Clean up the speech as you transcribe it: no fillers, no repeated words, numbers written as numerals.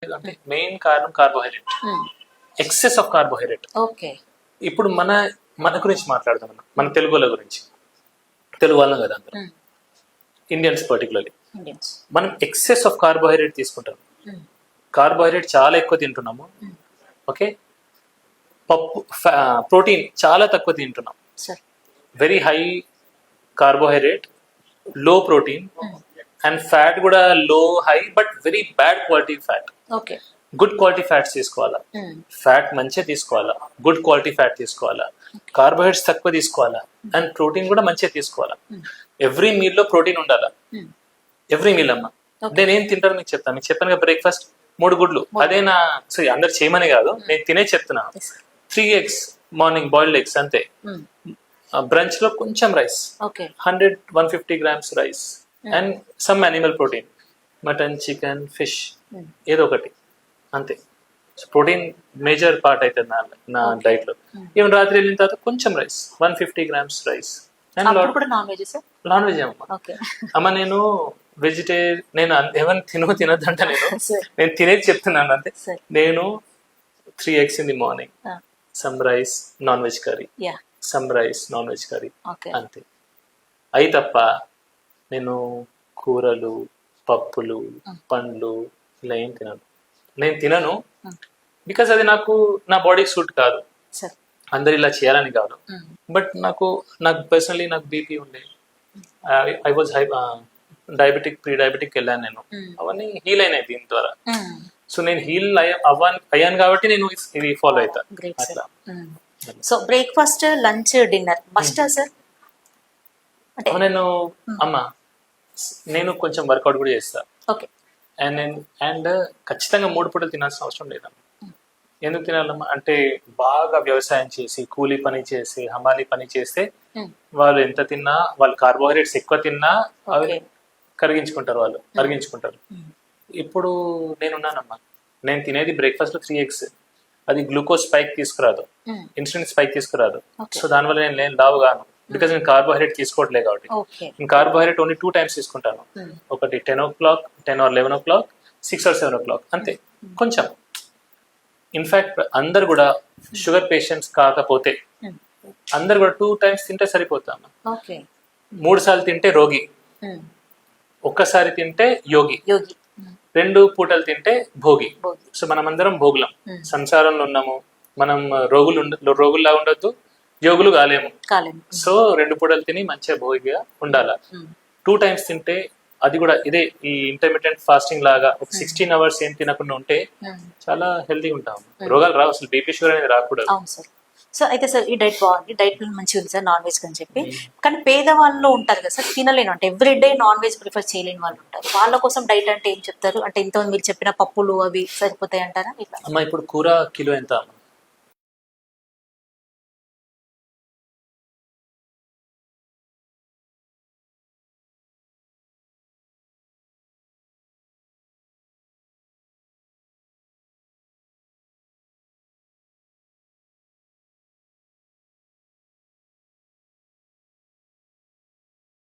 అంటే మెయిన్ కారణం carbohydrate, excess of carbohydrate. Okay. ఇప్పుడు మన గురించి మాట్లాడదాం, మన తెలుగు వాళ్ళ గురించి. తెలుగు వాళ్ళం కదా అందరం, ఇండియన్స్ పర్టికులర్లీ. మనం ఎక్సెస్ ఆఫ్ కార్బోహైడ్రేట్ తీసుకుంటాం. కార్బోహైడ్రేట్ చాలా ఎక్కువ తింటున్నాము. ఓకే, పప్పు, ప్రోటీన్ చాలా తక్కువ తింటున్నాం. వెరీ హై కార్బోహైడ్రేట్, లో ప్రోటీన్, అండ్ ఫ్యాట్ కూడా లో high, but very bad quality fat. Okay. Good quality fats తీసుకోవాలా, ఫ్యాట్ మంచిగా తీసుకోవాలా, గుడ్ క్వాలిటీ ఫ్యాట్ తీసుకోవాలా, కార్బోహైడ్రేట్స్ తక్కువ తీసుకోవాలా, అండ్ ప్రోటీన్ కూడా మంచిగా తీసుకోవాలా. ఎవ్రీ మీల్ లో ప్రోటీన్ ఉండాలా, ఎవ్రీ మీల్ అమ్మా. నేనేం తింటాను మీకు చెప్తాను. మీకు చెప్పాను కదా, బ్రేక్ఫాస్ట్ 3 గుడ్లు. అదే నా సరే అందరు చేయమని కాదు, నేను తినే చెప్తున్నా. 3 eggs మార్నింగ్, బాయిల్డ్ ఎగ్స్ అంతే. బ్రంచ్ లో కొంచెం rice, 100-150 grams rice, and some animal protein, mutton, chicken, fish, ఏదో ఒకటి అంతే. ప్రోటీన్ మేజర్ పార్ట్ అవుతుంది నా డైట్ లో. ఈవెన్ రాత్రి వెళ్ళిన తర్వాత కొంచెం rice, 150 grams rice. Non veg అమ్మ. నేను వెజిటేరియన్, నేను ఎవరిని తినొద్దంట, నేను తినేది చెప్తున్నాను అంతే. నేను 3 eggs in the morning, some rice, non-veg curry, some rice, non-veg curry, అంతే. అయి తప్ప నేను కూరలు, పప్పులు, పండ్లు ఇలా ఏం తినను. నేను తినను బికాస్ అది నా బాడీకి సూట్ కాదు. అందరు ఇలా చేయాలని కాదు, బట్ నాకు పర్సనలీ నాకు బీపీ ఉండే, I was diabetic, pre diabetic వెళ్ళాను నేను. అవన్నీ హీల్ అయినాయి దీని ద్వారా. సో నేను హీల్ అయ్యాను కాబట్టి నేను ఇది ఫాలో అవుతా అట్లా. సో బ్రేక్ఫాస్ట్, లంచ్, డిన్నర్ మస్టా సార్? నేను నేను కొంచెం వర్కౌట్ కూడా చేస్తా. ఓకే. అండ్ ఖచ్చితంగా 3 పూటలు తినాల్సిన అవసరం లేదమ్మా. ఎందుకు తినాలమ్మా అంటే, బాగా వ్యవసాయం చేసి, కూలీ పని చేసి, హమాలీ పని చేస్తే వాళ్ళు ఎంత తిన్నా, వాళ్ళు కార్బోహైడ్రేట్స్ ఎక్కువ తిన్నా అవి కరిగించుకుంటారు, వాళ్ళు అరిగించుకుంటారు. ఇప్పుడు నేనున్నానమ్మా, నేను తినేది బ్రేక్ఫాస్ట్ లో 3 eggs. అది గ్లూకోజ్ స్పైక్ తీసుకురాదు, ఇన్సులిన్ స్పైక్ తీసుకురాదు. సో దానివల్ల నేను లావుగాను, బికాస్ నేను కార్బోహైడ్రేట్ తీసుకోవట్లేదు కాబట్టి. నేను కార్బోహైడ్రేట్ ఓన్లీ 2 times తీసుకుంటాను. ఒకటి 10 o'clock, 10 or 11 o'clock, 6 or 7 o'clock అంతే. కొంచెం ఇన్ఫాక్ట్ అందరు కూడా షుగర్ పేషెంట్స్ కాకపోతే అందరు కూడా 2 times తింటే సరిపోతాము. 3 సార్లు తింటే రోగి, ఒక్కసారి తింటే యోగి, 2 పూటలు తింటే భోగి. సో మనం అందరం భోగులం, సంసారంలో ఉన్నాము. మనం రోగుల్లా ఉండొద్దు, యోగులు కాలేము. సో 2 పూటలు తిని మంచిగా భోగిగా ఉండాలా. 2 times తింటే, అది కూడా ఇదే ఈ ఇంటర్మీడియట్ ఫాస్టింగ్ లాగా ఒక 16 hours ఏం తినకుండా ఉంటే చాలా హెల్తీగా ఉంటాము. రోగాలు రావు, అసలు బీపీ, షుగర్ అనేది రాకూడదు. సో అయితే సార్ ఈ డైట్ బాగుంది, డైట్ మంచిగా ఉంది సార్, నాన్ వెజ్ అని చెప్పి. కానీ పేదవాళ్ళు ఉంటారు కదా సార్, తినలేను అంటే every day non veg prefer చేయలేని వాళ్ళు ఉంటారు. వాళ్ళ కోసం డైట్ అంటే ఏం చెప్తారు? అంటే ఇంతమంది మీరు చెప్పిన పప్పులు అవి సరిపోతాయి అంటారా? అమ్మా ఇప్పుడు కూర కిలో ఎంత?